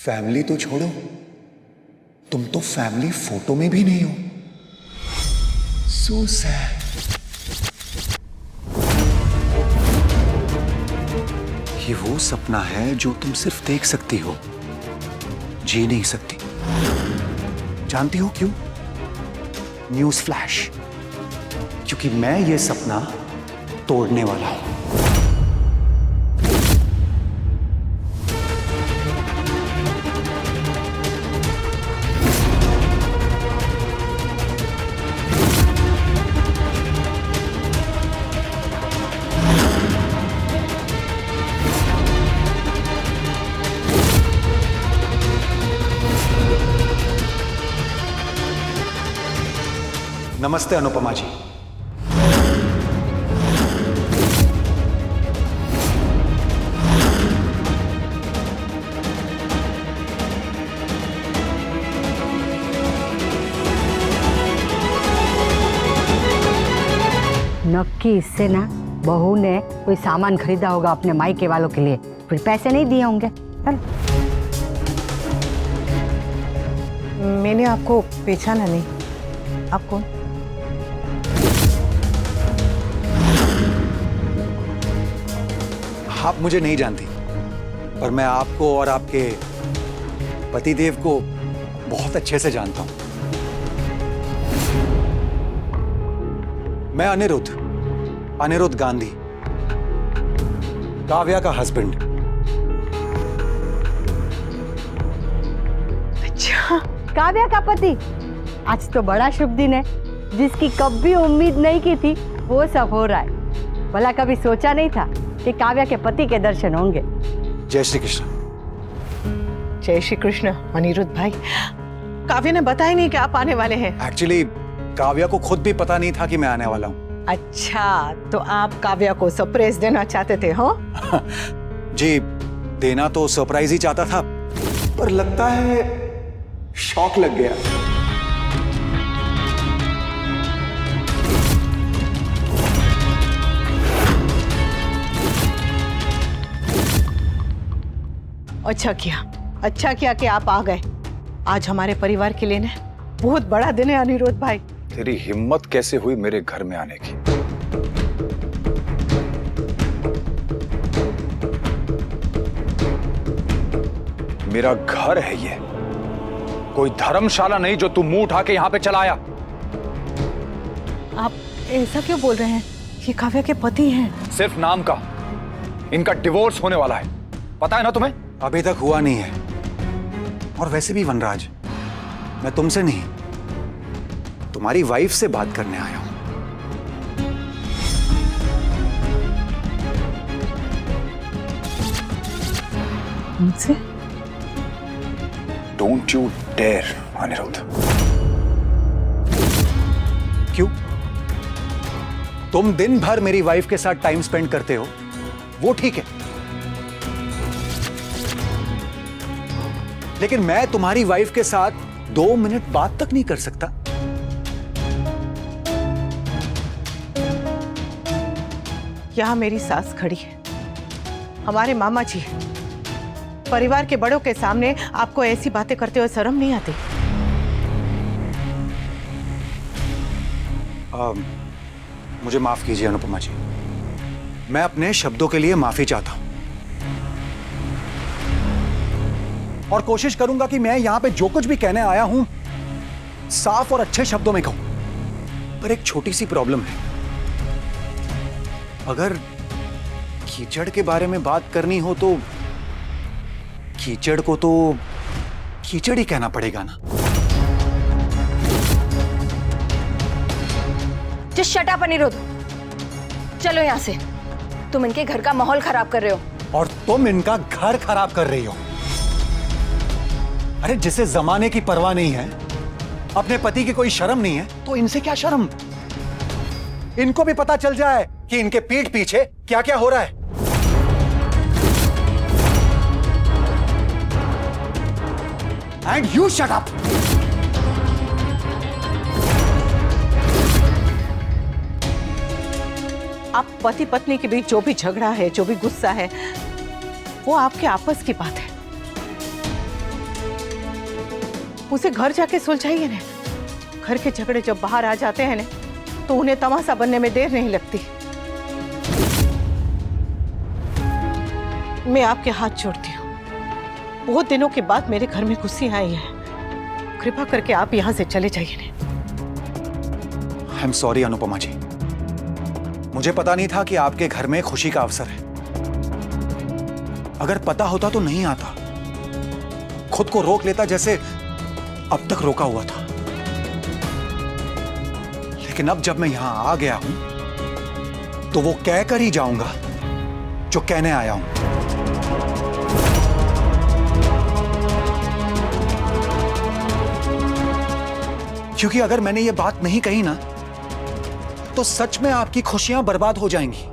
Family तो छोड़ो, तुम तो फैमिली फोटो में भी नहीं हो। So sad. ये वो सपना है जो तुम सिर्फ देख सकती हो, जी नहीं सकती। जानती हो क्यों? न्यूज़ फ्लैश, क्योंकि मैं ये सपना तोड़ने वाला हूं। नमस्ते अनुपमा जी। नक्की इससे ना बहू ने कोई सामान खरीदा होगा अपने मायके वालों के लिए, फिर पैसे नहीं दिए होंगे। चलो। मैंने आपको पहचाना नहीं। आप कौन? आप मुझे नहीं जानती, पर मैं आपको और आपके पतिदेव को बहुत अच्छे से जानता हूं। मैं अनिरुद्ध गांधी, काव्या का हस्बैंड। अच्छा, काव्या का पति। आज तो बड़ा शुभ दिन है, जिसकी कभी उम्मीद नहीं की थी वो सब हो रहा है। भला कभी सोचा नहीं था कि काव्या के पति के दर्शन होंगे। जय श्री कृष्ण। जय श्री कृष्ण। अनिरुद्ध भाई, काव्या ने बताया नहीं कि आप आने वाले हैं। एक्चुअली काव्या को खुद भी पता नहीं था कि मैं आने वाला हूं। अच्छा, तो आप काव्या को सरप्राइज देना चाहते थे, हो? जी, देना तो सरप्राइज ही चाहता था, पर लगता है शॉक लग गया। अच्छा किया कि आप आ गए। आज हमारे परिवार के लिए ना बहुत बड़ा दिन है अनिरुद्ध भाई। तेरी हिम्मत कैसे हुई मेरे घर में आने की? मेरा घर है ये, कोई धर्मशाला नहीं जो तू मुंह उठा के यहां पे चला आया। आप ऐसा क्यों बोल रहे हैं? ये काव्या के पति हैं। सिर्फ नाम का। इनका डिवोर्स होने वाला है, पता है ना तुम्हें? अभी तक हुआ नहीं है। और वैसे भी वनराज, मैं तुमसे नहीं, तुम्हारी वाइफ से बात करने आया हूं। उनसे? Don't you dare Anirudh. क्यों? तुम दिन भर मेरी वाइफ के साथ टाइम स्पेंड करते हो, वो ठीक है, लेकिन मैं तुम्हारी वाइफ के साथ 2 मिनट बात तक नहीं कर सकता। यहां मेरी सास खड़ी है, हमारे मामा जी। परिवार के बड़ों के सामने आपको ऐसी बातें करते हुए शर्म नहीं आती? मुझे माफ कीजिए अनुपमा जी, मैं अपने शब्दों के लिए माफी चाहता हूं और कोशिश करूंगा कि मैं यहां पे जो कुछ भी कहने आया हूं साफ और अच्छे शब्दों में कहूं। पर एक छोटी सी प्रॉब्लम है, अगर कीचड़ के बारे में बात करनी हो तो कीचड़ को तो कीचड़ ही कहना पड़ेगा ना। जस्ट शट अप अनिरुद्ध, चलो यहां से। तुम इनके घर का माहौल खराब कर रहे हो। और तुम इनका घर खराब कर रही हो। अरे जिसे जमाने की परवाह नहीं है, अपने पति की कोई शर्म नहीं है, तो इनसे क्या शर्म? इनको भी पता चल जाए कि इनके पीठ पीछे क्या क्या हो रहा है। And you shut up. आप पति पत्नी के बीच जो भी झगड़ा है, जो भी गुस्सा है, वो आपके आपस की बात है। उसे घर जाके सुलझाइए ना। घर के झगड़े जब बाहर आ जाते हैं ना तो उन्हें तमाशा बनने में देर नहीं लगती। मैं आपके हाथ जोड़ती हूँ, बहुत दिनों के बाद मेरे घर में खुशी आई है, कृपा करके आप यहाँ से चले जाइए ना। आई एम सॉरी अनुपमा जी, मुझे पता नहीं था कि आपके घर में खुशी का अवसर है। अगर पता होता तो नहीं आता, खुद को रोक लेता जैसे अब तक रोका हुआ था। लेकिन अब जब मैं यहां आ गया हूं तो वो कहकर ही जाऊंगा जो कहने आया हूं। क्योंकि अगर मैंने ये बात नहीं कही ना तो सच में आपकी खुशियां बर्बाद हो जाएंगी।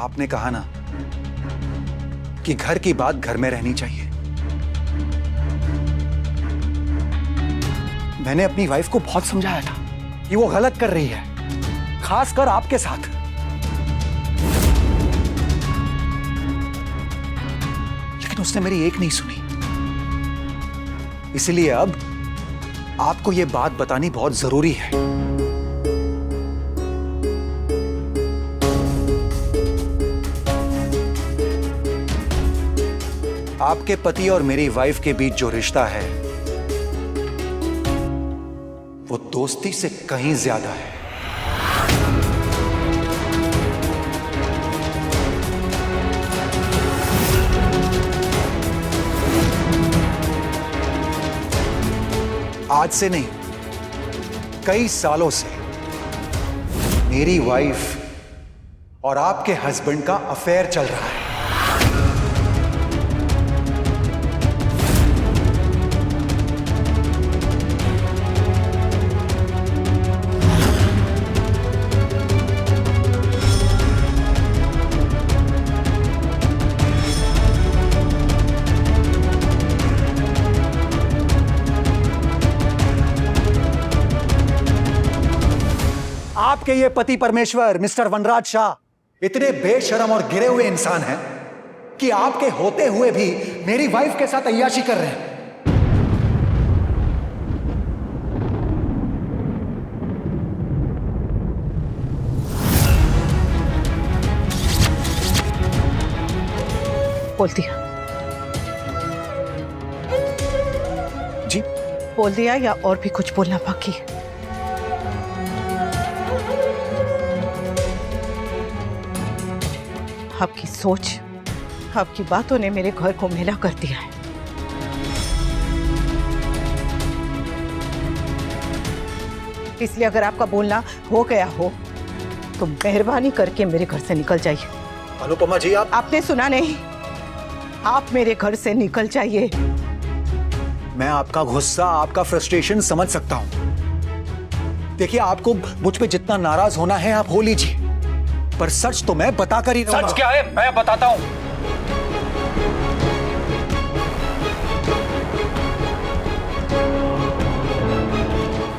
आपने कहा ना कि घर की बात घर में रहनी चाहिए। मैंने अपनी वाइफ को बहुत समझाया था कि वो गलत कर रही है, खासकर आपके साथ। लेकिन उसने मेरी एक नहीं सुनी। इसलिए अब आपको यह बात बतानी बहुत जरूरी है। आपके पति और मेरी वाइफ के बीच जो रिश्ता है वो दोस्ती से कहीं ज्यादा है। आज से नहीं, कई सालों से मेरी वाइफ और आपके हस्बैंड का अफेयर चल रहा है। आपके ये पति परमेश्वर मिस्टर वनराज शाह इतने बेशरम और गिरे हुए इंसान हैं कि आपके होते हुए भी मेरी वाइफ के साथ अय्याशी कर रहे हैं। बोल दिया? जी बोल दिया या और भी कुछ बोलना बाकी है? आपकी सोच, आपकी बातों ने मेरे घर को मैला कर दिया है। इसलिए अगर आपका बोलना हो गया हो तो मेहरबानी करके मेरे घर से निकल जाइए। अनुपमा जी, आपने सुना नहीं? आप मेरे घर से निकल जाइए। मैं आपका गुस्सा, आपका फ्रस्ट्रेशन समझ सकता हूं। देखिए, आपको मुझ पे जितना नाराज होना है आप हो लीजिए, पर सच तो मैं बताकर ही रहूंगा। सच क्या है मैं बताता हूं।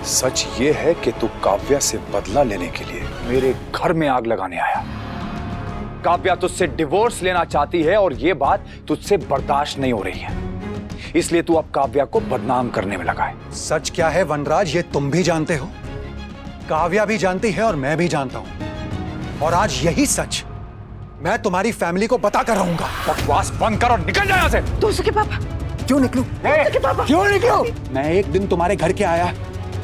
सच ये है कि तू काव्या से बदला लेने के लिए मेरे घर में आग लगाने आया। काव्या तुझसे डिवोर्स लेना चाहती है और ये बात तुझसे बर्दाश्त नहीं हो रही है, इसलिए तू अब काव्या को बदनाम करने में लगा है। सच क्या है वनराज, ये तुम भी जानते हो, काव्या भी जानती है और मैं भी जानता हूं। और आज यही सच मैं तुम्हारी फैमिली को बता कर रहूंगा। बकवास बंद कर और निकल जा यहाँ से। तो उसके पापा क्यों निकलूं? क्यों निकलूं? मैं एक दिन तुम्हारे घर के आया,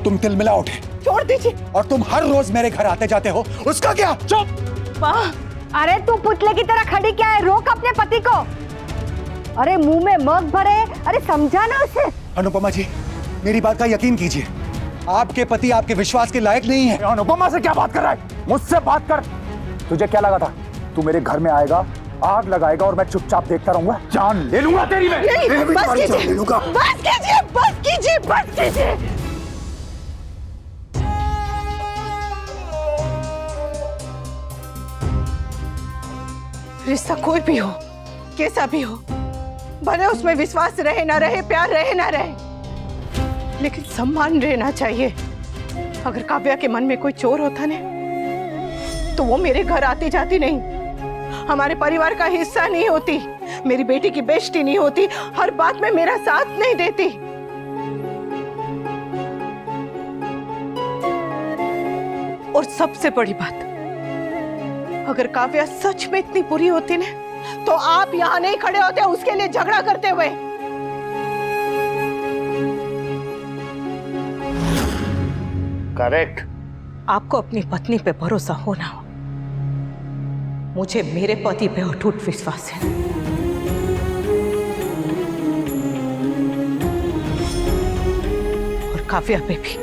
तुम तिलमिला उठे। छोड़ दीजिए। और तुम हर रोज मेरे घर आते जाते हो, उसका क्या? चुप। अरे तू पुतले की तरह खड़ी क्या है? रोक अपने पति को। अरे मुंह में मग भरे, अरे समझा ना उसे। अनुपमा जी, मेरी बात का यकीन कीजिए, आपके पति आपके विश्वास के लायक नहीं है। अनुपमा से क्या बात कर रहा है? मुझसे बात कर। तुझे क्या लगा था तू मेरे घर में आएगा, आग लगाएगा और मैं चुपचाप देखता रहूंगा? जान ले लूंगा तेरी मैं। बस कीजिए, बस कीजिए, बस कीजिए, बस कीजिए। रिश्ता कोई भी हो, कैसा भी हो, भले उसमें विश्वास रहे ना रहे, प्यार रहे ना रहे, लेकिन सम्मान रहना चाहिए। अगर काव्या के मन में कोई चोर होता ने तो वो मेरे घर आती जाती नहीं, हमारे परिवार का हिस्सा नहीं होती, मेरी बेटी की बेइज्जती नहीं होती, हर बात में मेरा साथ नहीं देती। और सबसे बड़ी बात, अगर काव्या सच में इतनी बुरी होती ना, तो आप यहां नहीं खड़े होते उसके लिए झगड़ा करते हुए। करेक्ट। आपको अपनी पत्नी पे भरोसा हो ना हो, मुझे मेरे पति पे अटूट विश्वास है। और काव्या पे भी।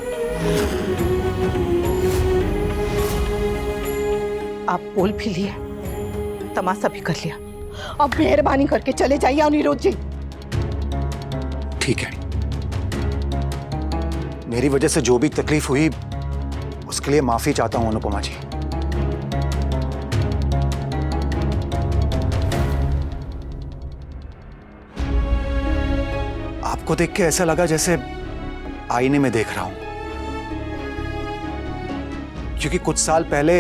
आप बोल भी लिए, तमाशा भी कर लिया, अब मेहरबानी करके चले जाइए अनिरुद्ध जी। ठीक है, मेरी वजह से जो भी तकलीफ हुई उसके लिए माफी चाहता हूं अनुपमा जी। आपको देख के ऐसा लगा जैसे आईने में देख रहा हूं, क्योंकि कुछ साल पहले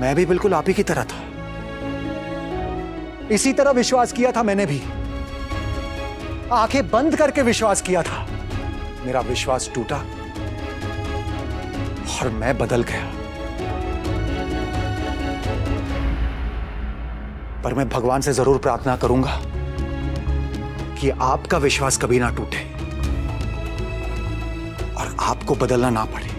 मैं भी बिल्कुल आप ही की तरह था। इसी तरह विश्वास किया था मैंने भी, आंखें बंद करके विश्वास किया था। मेरा विश्वास टूटा और मैं बदल गया। पर मैं भगवान से जरूर प्रार्थना करूंगा कि आपका विश्वास कभी ना टूटे और आपको बदलना ना पड़े।